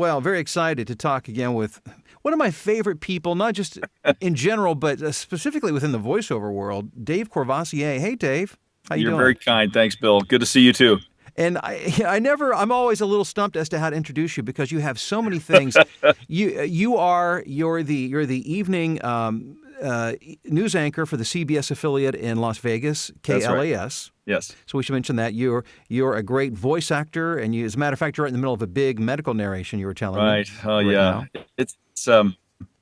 Well, very excited to talk again with one of my favorite people, not just in general, but specifically within the voiceover world, Dave Courvoisier. Hey, Dave. How you You're doing? very kind. Thanks, Bill. Good to see you too. And I'm always a little stumped as to how to introduce you because you have so many things. You're the evening news anchor for the CBS affiliate in Las Vegas, That's right. KLAS. Yes. So we should mention that you're a great voice actor, and as a matter of fact, you're right in the middle of a big medical narration. You were telling me Right. Oh, right yeah. now. It's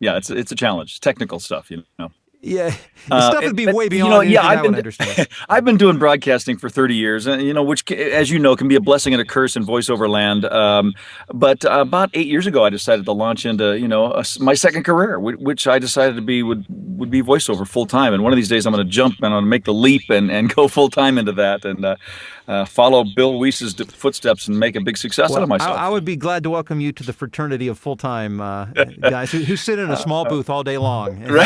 yeah. It's a challenge. Technical stuff, you know. Yeah, it's stuff that'd be But way beyond yeah, anything I would understand. I've been doing broadcasting for 30 years, and which, as you know, can be a blessing and a curse in voiceover land. But about 8 years ago, I decided to launch into my second career, which I decided to be would be voiceover full time. And one of these days, I'm going to jump and I'm going to make the leap and go full time into that and follow Bill Weiss's footsteps and make a big success out Well, of I myself. would be glad to welcome you to the fraternity of full-time guys who sit in a small booth all day long and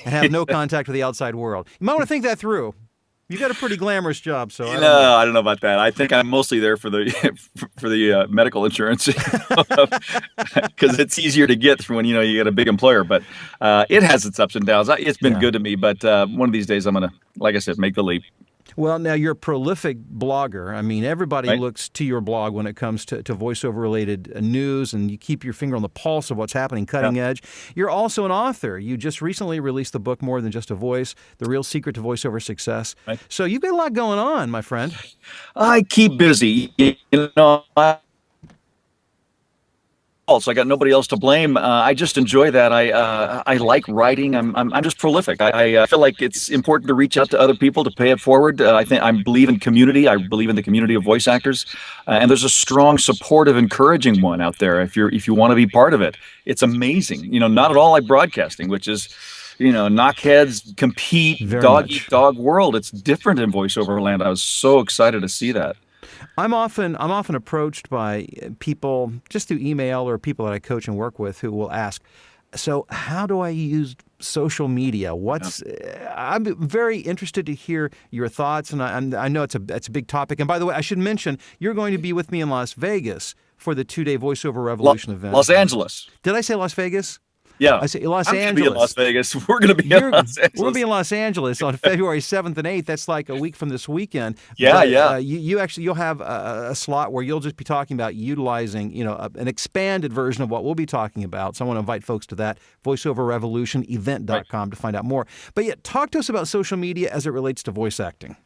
have no contact with the outside world. You might want to think that through. You got a pretty glamorous job, so I don't know. No, I don't know about that. I think I'm mostly there for the for the medical insurance because it's easier to get when you get a big employer. But it has its ups and downs. It's been Yeah. good to me, but one of these days I'm gonna, like I said, make the leap. Well, now you're a prolific blogger. I mean, everybody Right? looks to your blog when it comes to voiceover-related news, and you keep your finger on the pulse of what's happening, Yeah. cutting edge. You're also an author. You just recently released the book More Than Just a Voice, The Real Secret to Voiceover Success. Right. So you've got a lot going on, my friend. I keep busy. So I got nobody else to blame. I just enjoy that. I like writing. I'm just prolific. I feel like it's important to reach out to other people to pay it forward. I believe in community. I believe in the community of voice actors, and there's a strong, supportive, encouraging one out there. If you want to be part of it, it's amazing. Not at all like broadcasting, which is, knock heads, compete, Very dog eat much. dog world. It's different in voiceover land. I was so excited to see that. I'm often approached by people just through email or people that I coach and work with who will ask, "So how do I use social media? I'm very interested to hear your thoughts, and I know it's a big topic. And by the way, I should mention you're going to be with me in Las Vegas for the 2-day voiceover revolution event. Los Angeles. Did I say Las Vegas? Yeah. I say Los I'm going to be in Angeles. Las Vegas. We're going to be in We're Los going to Angeles. be in Los Angeles on February 7th and 8th. That's like a week from this weekend. Yeah, But, yeah. you'll have a slot where you'll just be talking about utilizing, an expanded version of what we'll be talking about. So I want to invite folks to that, voiceoverrevolutionevent.com to find out more. But yeah, talk to us about social media as it relates to voice acting.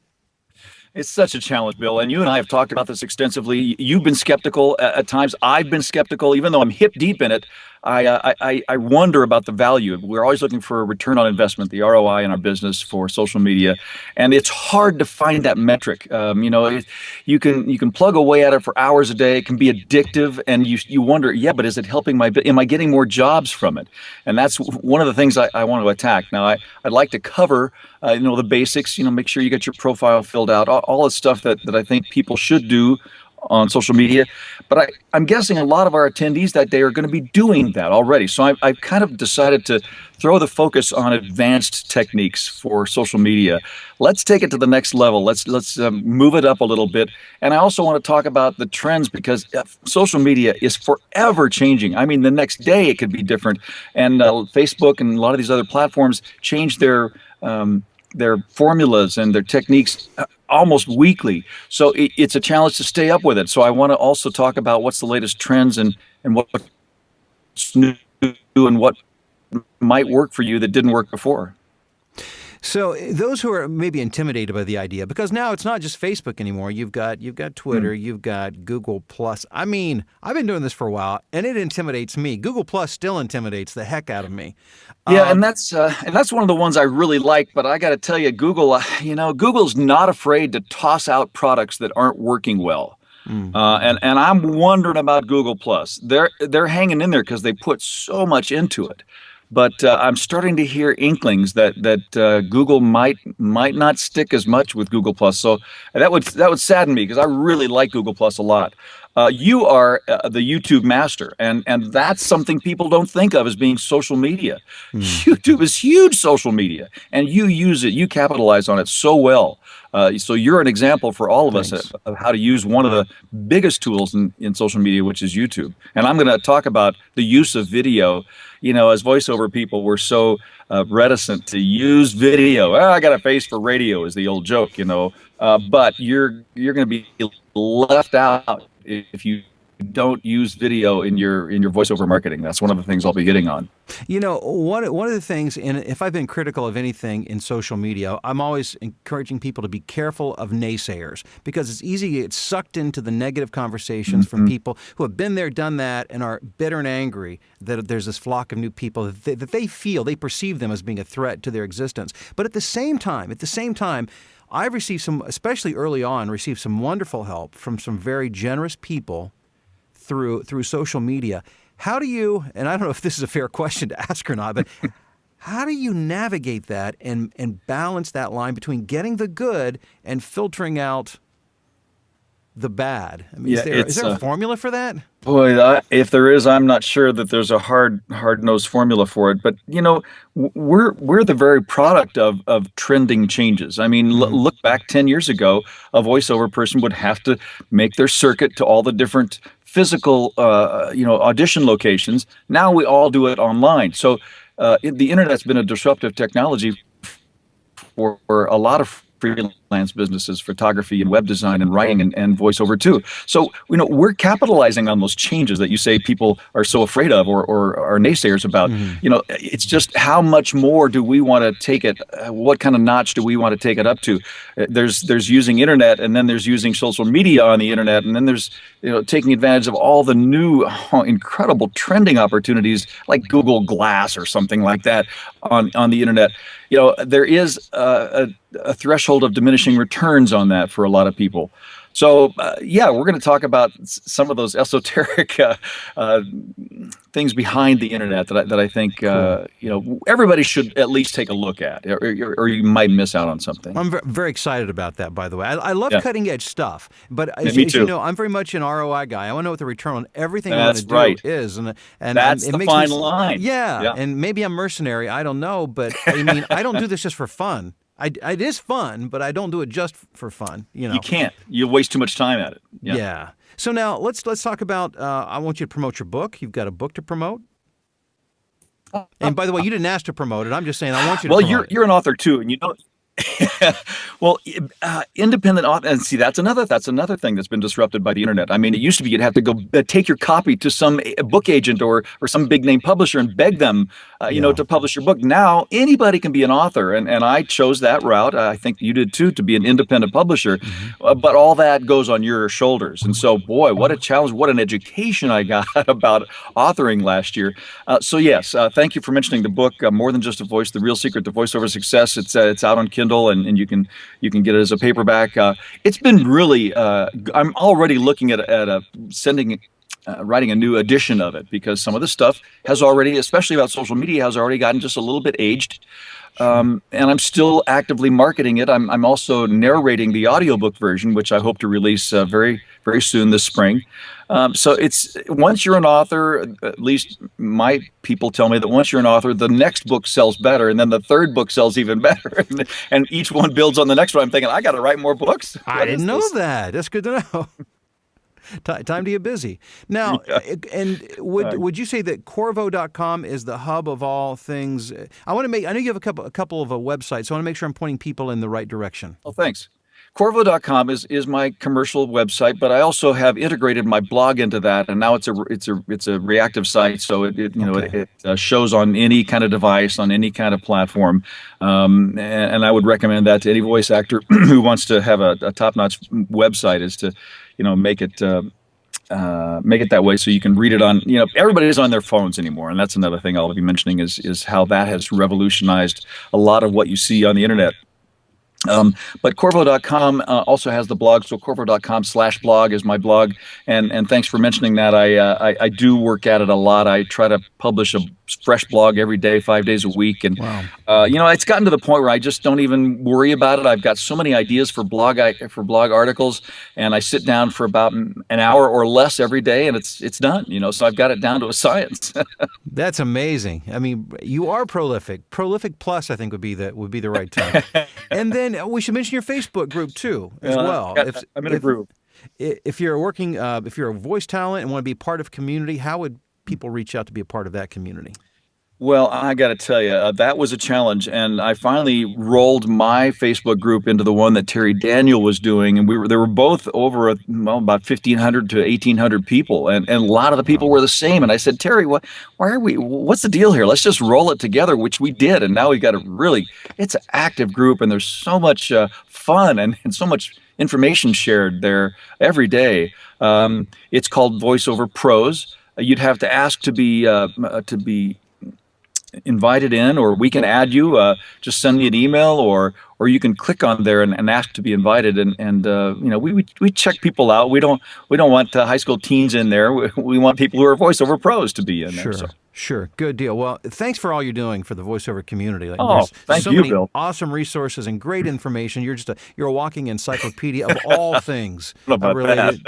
It's such a challenge, Bill. And you and I have talked about this extensively. You've been skeptical at times. I've been skeptical, even though I'm hip deep in it. I wonder about the value. We're always looking for a return on investment, the ROI in our business for social media, and it's hard to find that metric. You can plug away at it for hours a day. It can be addictive, and you wonder, yeah, but is it helping am I getting more jobs from it? And that's one of the things I want to attack. Now, I'd like to cover, the basics. Make sure you get your profile filled out, all the stuff that I think people should do on social media. But I'm guessing a lot of our attendees that day are going to be doing that already. So I've kind of decided to throw the focus on advanced techniques for social media. Let's take it to the next level. Let's move it up a little bit. And I also want to talk about the trends because social media is forever changing. I mean, the next day it could be different. And Facebook and a lot of these other platforms change their formulas and their techniques almost weekly. So it's a challenge to stay up with it. So I want to also talk about what's the latest trends and what's new and what might work for you that didn't work before. So those who are maybe intimidated by the idea, because now it's not just Facebook anymore. You've got Twitter, you've got Google Plus. I mean, I've been doing this for a while, and it intimidates me. Google Plus still intimidates the heck out of me. Yeah, and that's one of the ones I really like. But I got to tell you, Google's not afraid to toss out products that aren't working well. And I'm wondering about Google Plus. They're hanging in there because they put so much into it. But I'm starting to hear inklings that Google might not stick as much with Google Plus. So that would sadden me because I really like Google Plus a lot. You are the YouTube master, and that's something people don't think of as being social media. Hmm. YouTube is huge social media, and you use it, you capitalize on it so well. So you're an example for all of us Thanks. of how to use one of the biggest tools in social media, which is YouTube. And I'm going to talk about the use of video. As voiceover people, we're so reticent to use video. "Oh, I got a face for radio," is the old joke, but you're going to be left out if you don't use video in your voiceover marketing. That's one of the things I'll be hitting on. One of the things, and if I've been critical of anything in social media, I'm always encouraging people to be careful of naysayers, because it's easy to get sucked into the negative conversations from people who have been there, done that, and are bitter and angry that there's this flock of new people that they perceive them as being a threat to their existence. But at the same time, I've received especially early on, received some wonderful help from some very generous people through social media. How do you, and I don't know if this is a fair question to ask or not, but how do you navigate that and balance that line between getting the good and filtering out the bad? I mean, is there a formula for that? Boy, if there is, I'm not sure that there's a hard-nosed formula for it. But we're the very product of trending changes. I mean, look back 10 years ago, a voiceover person would have to make their circuit to all the different physical, audition locations. Now we all do it online. So the internet's been a disruptive technology for a lot of freelance businesses, photography and web design and writing and voiceover too. So, we're capitalizing on those changes that you say people are so afraid of or are naysayers about. It's just how much more do we want to take it? What kind of notch do we want to take it up to? There's using internet, and then there's using social media on the internet, and then there's taking advantage of all the new incredible trending opportunities like Google Glass or something like that on the internet. There is a threshold of diminishing returns on that for a lot of people. So, we're going to talk about some of those esoteric things behind the internet that I think everybody should at least take a look at, or you might miss out on something. I'm very excited about that, by the way. I love cutting edge stuff, but me too. as you know, I'm very much an ROI guy. I want to know what the return on everything I want to do is, and that's it the makes fine line. Yeah, and maybe I'm mercenary. I don't know, but I mean, I don't do this just for fun. It is fun, but I don't do it just for fun. You can't. You waste too much time at it. Yeah. So now let's talk about. I want you to promote your book. You've got a book to promote. And by the way, you didn't ask to promote it. I'm just saying I want you to. Well, you're an author too, and well, independent author, and see, that's another thing that's been disrupted by the internet. I mean, it used to be you'd have to go take your copy to some book agent or some big name publisher and beg them, to publish your book. Now anybody can be an author, and I chose that route. I think you did too, to be an independent publisher. But all that goes on your shoulders, and so boy, what a challenge! What an education I got about authoring last year. So yes, thank you for mentioning the book, More Than Just a Voice: The Real Secret to Voiceover Success. It's out on Kindle. And you can get it as a paperback. It's been really. I'm already looking at writing a new edition of it, because some of the stuff has already, especially about social media, has already gotten just a little bit aged. And I'm still actively marketing it. I'm also narrating the audiobook version, which I hope to release very, very soon this spring. So it's, once you're an author, at least my people tell me that once you're an author, the next book sells better, and then the third book sells even better, and each one builds on the next one. I'm thinking, I got to write more books. I didn't know that. That's good to know. Time to get busy. Now, and would you say that Courvo.com is the hub of all things? I know you have a couple of websites, so I want to make sure I'm pointing people in the right direction. Oh, thanks. Courvo.com is my commercial website, but I also have integrated my blog into that, and now it's a reactive site, so it shows on any kind of device, on any kind of platform, and I would recommend that to any voice actor who wants to have a top-notch website, is to make it that way, so you can read it on. Everybody's on their phones anymore, and that's another thing I'll be mentioning is how that has revolutionized a lot of what you see on the internet. But Courvo.com also has the blog, so Courvo.com/blog is my blog, and thanks for mentioning that. I do work at it a lot. I try to publish fresh blog every day, 5 days a week. And, Wow. it's gotten to the point where I just don't even worry about it. I've got so many ideas for blog articles, and I sit down for about an hour or less every day, and it's done, so I've got it down to a science. That's amazing. I mean, you are prolific. Prolific plus, I think, would be the right term. And then we should mention your Facebook group too, as well. I'm in a group. If you're working, if you're a voice talent and want to be part of a community, how would people reach out to be a part of that community? Well, I got to tell you, that was a challenge, and I finally rolled my Facebook group into the one that Terry Daniel was doing, and they were both over about 1,500 to 1,800 people, and a lot of the people were the same. And I said, Terry, what's the deal here? Let's just roll it together, which we did, and now we've got it's an active group, and there's so much fun and so much information shared there every day. It's called VoiceOver Pros. You'd have to ask to be invited in, or we can add you. Just send me an email, or you can click on there and ask to be invited. And we check people out. We don't want high school teens in there. We want people who are voiceover pros to be in there. Sure. Sure. Good deal. Well, thanks for all you're doing for the voiceover community. Thank so you, many Bill. Awesome resources and great information. You're a walking encyclopedia of all things related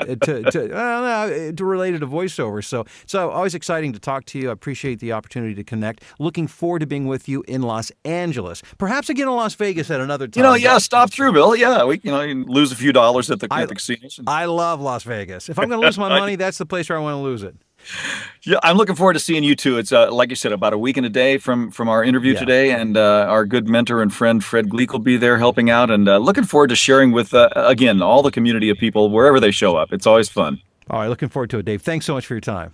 related to voiceover. So always exciting to talk to you. I appreciate the opportunity to connect. Looking forward to being with you in Los Angeles, perhaps again in Las Vegas at another time. Stop through, Bill. Yeah, you can lose a few dollars at the casinos. I love Las Vegas. If I'm going to lose my money, that's the place where I want to lose it. Yeah, I'm looking forward to seeing you too. It's like you said, about a week and a day from our interview today, and our good mentor and friend Fred Gleek will be there helping out, and looking forward to sharing with again all the community of people wherever they show up. It's always fun. All right, looking forward to it, Dave. Thanks so much for your time.